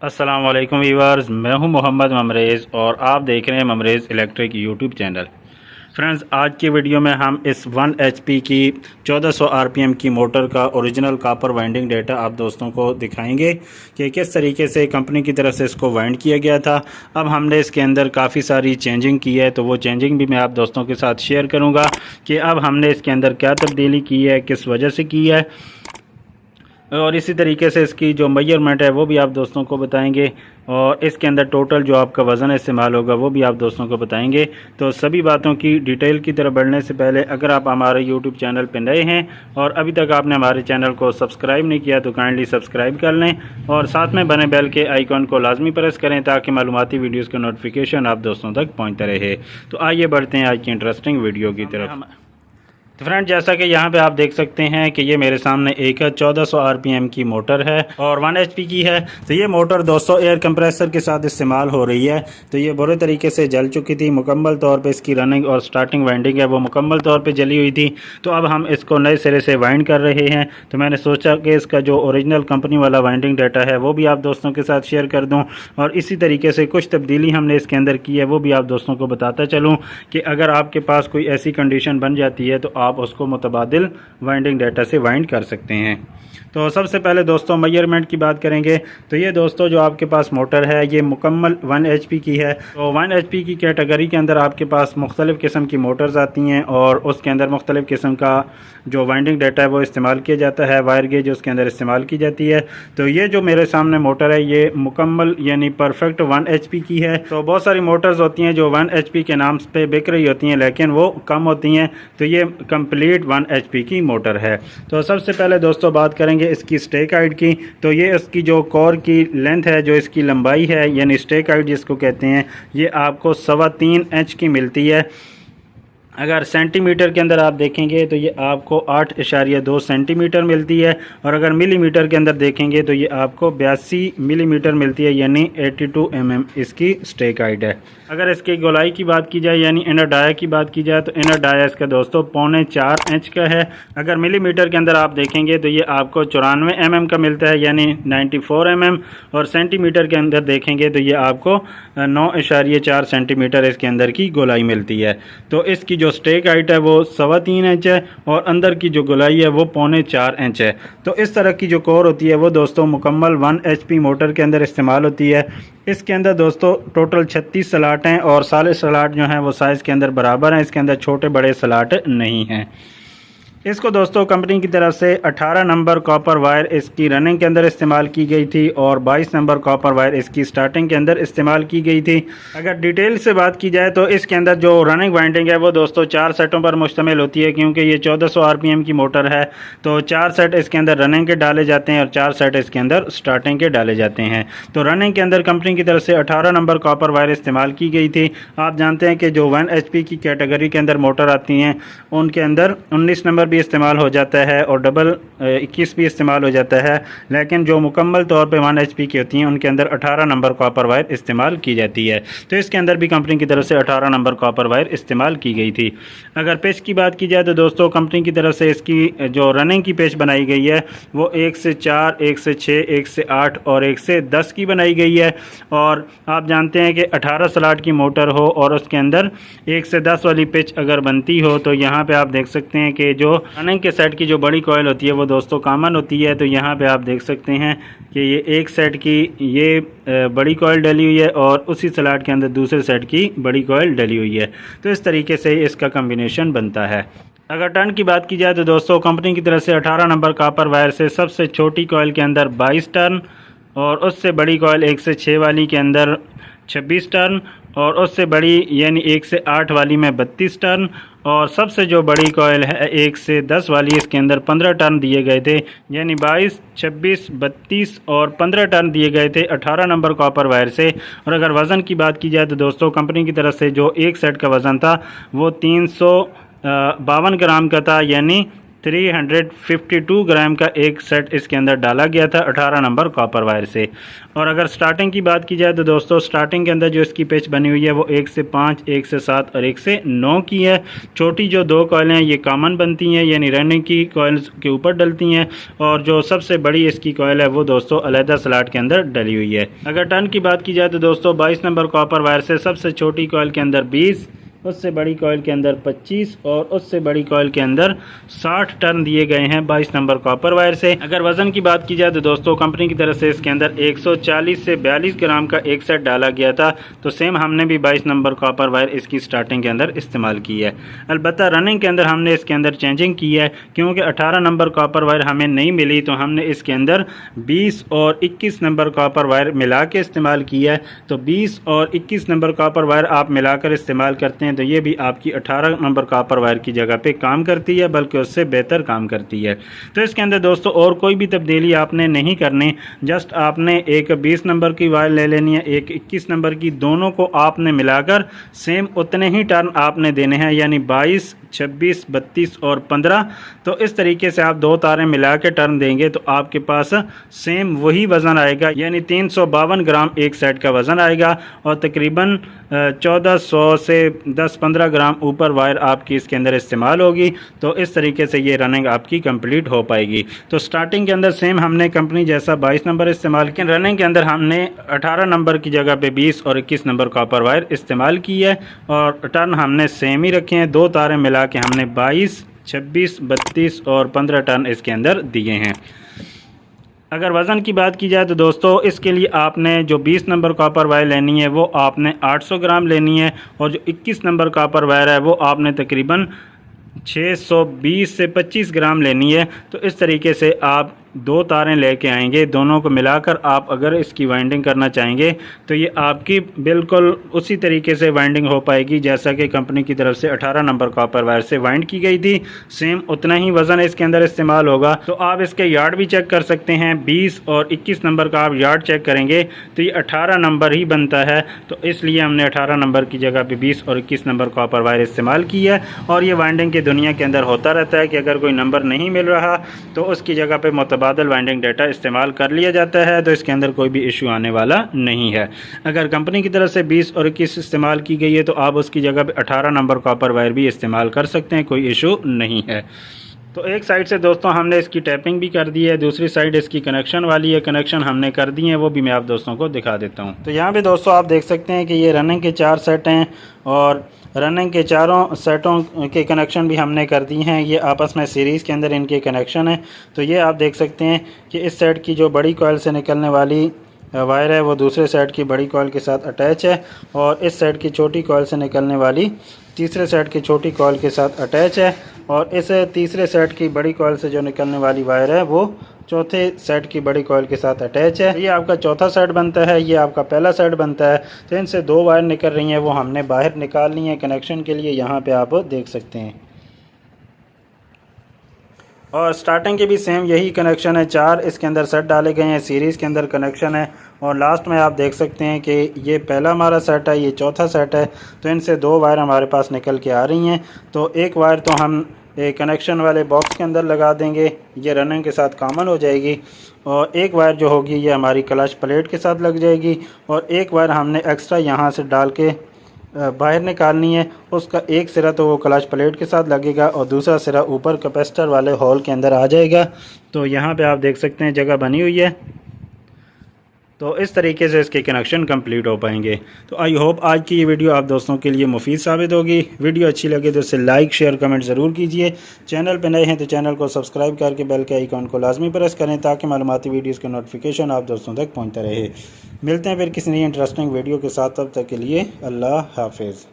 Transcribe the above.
अस्सलाम वालेकुम वीवर्स, मैं हूं मोहम्मद ममरेज़ और आप देख रहे हैं ममरेज़ इलेक्ट्रिक यूट्यूब चैनल। फ्रेंड्स, आज की वीडियो में हम इस 1 HP की 1400 RPM की मोटर का ओरिजिनल कॉपर वाइंडिंग डेटा आप दोस्तों को दिखाएंगे कि किस तरीके से कंपनी की तरफ से इसको वाइंड किया गया था। अब हमने इसके अंदर काफ़ी सारी चेंजिंग की है, तो वो चेंजिंग भी मैं आप दोस्तों के साथ शेयर करूँगा कि अब हमने इसके अंदर क्या तब्दीली की है, किस वजह से की है, और इसी तरीके से इसकी जो मेजरमेंट है वो भी आप दोस्तों को बताएंगे और इसके अंदर टोटल जो आपका वज़न इस्तेमाल होगा वो भी आप दोस्तों को बताएंगे। तो सभी बातों की डिटेल की तरफ बढ़ने से पहले अगर आप हमारे YouTube चैनल पर नए हैं और अभी तक आपने हमारे चैनल को सब्सक्राइब नहीं किया तो काइंडली सब्सक्राइब कर लें और साथ में बने बेल के आइकॉन को लाजमी प्रेस करें ताकि मालूमाती वीडियोज़ का नोटिफिकेशन आप दोस्तों तक पहुँचता रहे। तो आइए बढ़ते हैं आज की इंटरेस्टिंग वीडियो की तरफ। तो फ्रेंड, जैसा कि यहाँ पे आप देख सकते हैं कि ये मेरे सामने एक 1400 RPM की मोटर है और 1 HP की है। तो ये मोटर दोस्तों एयर कंप्रेसर के साथ इस्तेमाल हो रही है। तो ये बुरे तरीके से जल चुकी थी, मुकम्मल तौर पे इसकी रनिंग और स्टार्टिंग वाइंडिंग है वो मुकम्मल तौर पे जली हुई थी। तो अब हम इसको नए सिरे से वाइंड कर रहे हैं। तो मैंने सोचा कि इसका जो ओरिजिनल कंपनी वाला वाइंडिंग डाटा है वो भी आप दोस्तों के साथ शेयर कर दूँ और इसी तरीके से कुछ तब्दीली हमने इसके अंदर की है वो भी आप दोस्तों को बताता चलूँ कि अगर आपके पास कोई ऐसी कंडीशन बन जाती है तो आप उसको मुतबादिल वाइंडिंग डाटा से वाइंड कर सकते हैं। तो सबसे पहले दोस्तों मेजरमेंट की बात करेंगे। तो ये दोस्तों जो आपके पास मोटर है ये मुकम्मल 1 HP की है। तो 1 HP की कैटेगरी के अंदर आपके पास मुख्तलिफ़ किस्म की मोटर्स आती हैं और उसके अंदर मुख्तलिफ़ किस्म का जो वाइंडिंग डाटा है वो इस्तेमाल किया जाता है, वायर गेज उसके अंदर इस्तेमाल की जाती है। तो ये जो मेरे सामने मोटर है ये मुकम्मल यानी परफेक्ट 1 HP की है। तो बहुत सारी मोटर्स होती हैं जो 1 HP के नाम पे बिक रही होती हैं लेकिन वो कम होती हैं। तो ये कंप्लीट 1 HP की मोटर है। तो सबसे पहले दोस्तों बात करेंगे इसकी स्टेक हाइट की। तो ये इसकी जो कोर की लेंथ है, जो इसकी लंबाई है यानी स्टेक हाइट जिसको कहते हैं, ये आपको 3.25 इंच की मिलती है। अगर सेंटीमीटर के अंदर आप देखेंगे तो ये आपको 8.2 सेंटीमीटर मिलती है और अगर मिलीमीटर के अंदर देखेंगे तो ये आपको 82 मिलीमीटर मिलती है यानी 82 mm इसकी स्टेक हाइट है। अगर इसकी गोलाई की बात की जाए यानी इनर डाया की बात की जाए तो इनर डाया इसका दोस्तों 3.25 इंच का है। अगर मिलीमीटर के अंदर आप देखेंगे तो ये आपको 94 mm का मिलता है यानी 94 mm और सेंटीमीटर के अंदर देखेंगे तो ये आपको 9.4 सेंटीमीटर इसके अंदर की गोलाई मिलती है। तो इसकी जो स्टेक हाइट है वो 3.25 इंच है और अंदर की जो गोलाई है वो 3.25 इंच है। तो इस तरह की जो कोर होती है वो दोस्तों मुकम्मल 1 HP मोटर के अंदर इस्तेमाल होती है। इसके अंदर दोस्तों टोटल 36 स्लॉट हैं और सारे स्लॉट जो हैं वो साइज़ के अंदर बराबर हैं। इसके अंदर छोटे बड़े स्लॉट नहीं हैं। इसको दोस्तों कंपनी की तरफ से 18 नंबर कॉपर वायर इसकी रनिंग के अंदर इस्तेमाल की गई थी और 22 नंबर कॉपर वायर इसकी स्टार्टिंग के अंदर इस्तेमाल की गई थी। अगर डिटेल से बात की जाए तो इसके अंदर जो रनिंग वाइंडिंग है वो दोस्तों 4 सेटों पर मुश्तमिल होती है क्योंकि ये 1400 RPM की मोटर है। तो 4 सेट इसके अंदर रनिंग के डाले जाते हैं और 4 सेट इसके अंदर स्टार्टिंग के डाले जाते हैं। तो रनिंग के अंदर कंपनी की तरफ से 18 नंबर कॉपर वायर इस्तेमाल की गई थी। आप जानते हैं कि जो 1 HP की कैटेगरी के अंदर मोटर आती हैं उनके अंदर 19 नंबर भी इस्तेमाल हो जाता है और डबल 21 भी इस्तेमाल हो जाता है, लेकिन जो मुकम्मल तौर पे 1 HP की होती हैं उनके अंदर 18 नंबर कॉपर वायर इस्तेमाल की जाती है। तो इसके अंदर भी कंपनी की तरफ से 18 नंबर कॉपर वायर इस्तेमाल की गई थी। अगर पेच की बात की जाए तो दोस्तों कंपनी की तरफ से इसकी जो रनिंग की पेच बनाई गई है वो 1 से 4, 1 से 6, 1 से 8 और 1 से 10 की बनाई गई है। और आप जानते हैं कि 18 स्लॉट की मोटर हो और उसके अंदर 1 से 10 वाली पिच अगर बनती हो तो यहाँ पे आप देख सकते हैं कि जो रनिंग के सेट की जो बड़ी कॉइल होती है वो दोस्तों कॉमन होती है। तो यहाँ पे आप देख सकते हैं कि ये एक सेट की ये बड़ी कॉइल डली हुई है और उसी स्लॉट के अंदर दूसरे सेट की बड़ी कॉइल डली हुई है। तो इस तरीके से इसका कम्बिनेशन बनता है। अगर टर्न की बात की जाए तो दोस्तों कंपनी की तरफ से 18 नंबर कॉपर वायर से सबसे छोटी कॉइल के अंदर 22 टर्न और उससे बड़ी कॉइल 1 से 6 वाली के अंदर 26 टर्न और उससे बड़ी यानी 1 से 8 वाली में 32 टर्न और सबसे जो बड़ी कॉइल है 1 से 10 वाली इसके अंदर 15 टर्न दिए गए थे यानी 22, 26, 32 और 15 टर्न दिए गए थे 18 नंबर कॉपर वायर से। और अगर वज़न की बात की जाए तो दोस्तों कंपनी की तरफ से जो एक सेट का वज़न था वो 352 ग्राम का था यानी 352 ग्राम का एक सेट इसके अंदर डाला गया था 18 नंबर कॉपर वायर से। और अगर स्टार्टिंग की बात की जाए तो दोस्तों स्टार्टिंग के अंदर जो इसकी पिच बनी हुई है वो 1 से 5, 1 से 7 और 1 से 9 की है। छोटी जो 2 कॉइलें हैं ये कॉमन बनती हैं, यानी रनिंग की कॉइल्स के ऊपर डलती हैं, और जो सबसे बड़ी इसकी कॉइल है वो दोस्तों अलहदा स्लॉट के अंदर डली हुई है। अगर टर्न की बात की जाए तो दोस्तों 22 नंबर कॉपर वायर से सबसे छोटी कॉइल के अंदर 20, उससे बड़ी कॉइल के अंदर 25 और उससे बड़ी कॉइल के अंदर 60 टर्न दिए गए हैं 22 नंबर कॉपर वायर से। अगर वज़न की बात की जाए तो दोस्तों कंपनी की तरफ से इसके अंदर 140 से 42 ग्राम का एक सेट डाला गया था। तो सेम हमने भी 22 नंबर कॉपर वायर इसकी स्टार्टिंग के अंदर इस्तेमाल की है। अलबत्ता रनिंग के अंदर हमने इसके अंदर चेंजिंग की है, क्योंकि 18 नंबर कॉपर वायर हमें नहीं मिली तो हमने इसके अंदर 20 और 21 नंबर कॉपर वायर मिला के इस्तेमाल किया है। तो 20 और 21 नंबर कॉपर वायर आप मिलाकर इस्तेमाल करते हैं तो ये भी आपकी 18 नंबर कॉपर वायर की जगह पे काम करती है, बल्कि उससे बेहतर काम करती है। तो इसके अंदर दोस्तों और कोई भी तब्दीली आपने नहीं करनी, जस्ट आपने एक 20 नंबर की वायर ले लेनी है, एक 21 नंबर की, दोनों को आपने मिलाकर सेम उतने ही टर्न आपने देने हैं, यानी 22, 26, 32 और 15। तो इस तरीके से आप 2 तारें मिला के टर्न देंगे तो आपके पास सेम वही वज़न आएगा, यानी 352 ग्राम एक सेट का वज़न आएगा, और तकरीबन 1400 से 10-15 ग्राम ऊपर वायर आपकी इसके अंदर इस्तेमाल होगी। तो इस तरीके से ये रनिंग आपकी कंप्लीट हो पाएगी। तो स्टार्टिंग के अंदर सेम हमने कंपनी जैसा 22 नंबर इस्तेमाल किया, रनिंग के अंदर हमने 18 नंबर की जगह पे 20 और 21 नंबर कॉपर वायर इस्तेमाल की है, और टर्न हमने सेम ही रखे हैं। 2 तारें मिला के हमने 22, 26, 32 और 15 टर्न इसके अंदर दिए हैं। अगर वज़न की बात की जाए तो दोस्तों इसके लिए आपने जो 20 नंबर कॉपर वायर लेनी है वो आपने 800 ग्राम लेनी है, और जो 21 नंबर कॉपर वायर है वो आपने तकरीबन 620 से 25 ग्राम लेनी है। तो इस तरीके से आप 2 तारें लेके आएंगे, दोनों को मिलाकर आप अगर इसकी वाइंडिंग करना चाहेंगे तो ये आपकी बिल्कुल उसी तरीके से वाइंडिंग हो पाएगी जैसा कि कंपनी की तरफ से 18 नंबर कॉपर वायर से वाइंड की गई थी। सेम उतना ही वज़न इसके अंदर इस्तेमाल होगा। तो आप इसके यार्ड भी चेक कर सकते हैं, 20 और 21 नंबर का आप यार्ड चेक करेंगे तो ये 18 नंबर ही बनता है। तो इसलिए हमने 18 नंबर की जगह पर 20 और 21 नंबर कॉपर वायर इस्तेमाल की है। और ये वाइंडिंग की दुनिया के अंदर होता रहता है कि अगर कोई नंबर नहीं मिल रहा तो उसकी जगह पर मुतबादिल वाइंडिंग डाटा इस्तेमाल कर लिया जाता है, तो इसके अंदर कोई भी इशू आने वाला नहीं है। अगर कंपनी की तरफ से 20 और 21 इस्तेमाल की गई है तो आप उसकी जगह पे 18 नंबर कॉपर वायर भी इस्तेमाल कर सकते हैं, कोई इशू नहीं है। तो एक साइड से दोस्तों हमने इसकी टैपिंग भी कर दी है, दूसरी साइड इसकी कनेक्शन वाली है, कनेक्शन हमने कर दी है, वो भी मैं आप दोस्तों को दिखा देता हूँ। तो यहाँ पे दोस्तों आप देख सकते हैं कि ये रनिंग के 4 सेट हैं, और रनिंग के चारों सेटों के कनेक्शन भी हमने कर दी हैं। ये आपस में सीरीज़ के अंदर इनके कनेक्शन है। तो ये आप देख सकते हैं कि इस सेट की जो बड़ी कॉइल से निकलने वाली वायर है वो दूसरे सेट की बड़ी कॉइल के साथ अटैच है, और इस सेट की छोटी कॉइल से निकलने वाली तीसरे सेट की छोटी कॉइल के साथ अटैच है, और इस तीसरे सेट की बड़ी कॉइल से जो निकलने वाली वायर है वो चौथे सेट की बड़ी कॉइल के साथ अटैच है। ये आपका चौथा सेट बनता है, ये आपका पहला सेट बनता है। तो इनसे 2 वायर निकल रही हैं, वो हमने बाहर निकालनी है कनेक्शन के लिए, यहाँ पे आप देख सकते हैं। और स्टार्टिंग के भी सेम यही कनेक्शन है, 4 इसके अंदर सेट डाले गए हैं, सीरीज़ के अंदर कनेक्शन है। और लास्ट में आप देख सकते हैं कि ये पहला हमारा सेट है, ये चौथा सेट है। तो इनसे 2 वायर हमारे पास निकल के आ रही हैं। तो एक वायर तो हम एक कनेक्शन वाले बॉक्स के अंदर लगा देंगे, ये रनिंग के साथ कॉमन हो जाएगी, और एक वायर जो होगी ये हमारी क्लच प्लेट के साथ लग जाएगी, और एक वायर हमने एक्स्ट्रा यहाँ से डाल के बाहर निकालनी है। उसका एक सिरा तो वो क्लच प्लेट के साथ लगेगा और दूसरा सिरा ऊपर कैपेसिटर वाले होल के अंदर आ जाएगा। तो यहाँ पे आप देख सकते हैं जगह बनी हुई है। तो इस तरीके से इसके कनेक्शन कंप्लीट हो पाएंगे। तो आई होप आज की ये वीडियो आप दोस्तों के लिए मुफीद साबित होगी। वीडियो अच्छी लगे तो इसे लाइक शेयर कमेंट ज़रूर कीजिए। चैनल पर नए हैं तो चैनल को सब्सक्राइब करके बेल के आइकॉन को लाजमी प्रेस करें ताकि मालूमाती वीडियोज़ के नोटिफिकेशन आप दोस्तों तक पहुँचता रहे। मिलते हैं फिर किसी नई इंटरेस्टिंग वीडियो के साथ, तब तक के लिए अल्लाह हाफिज़।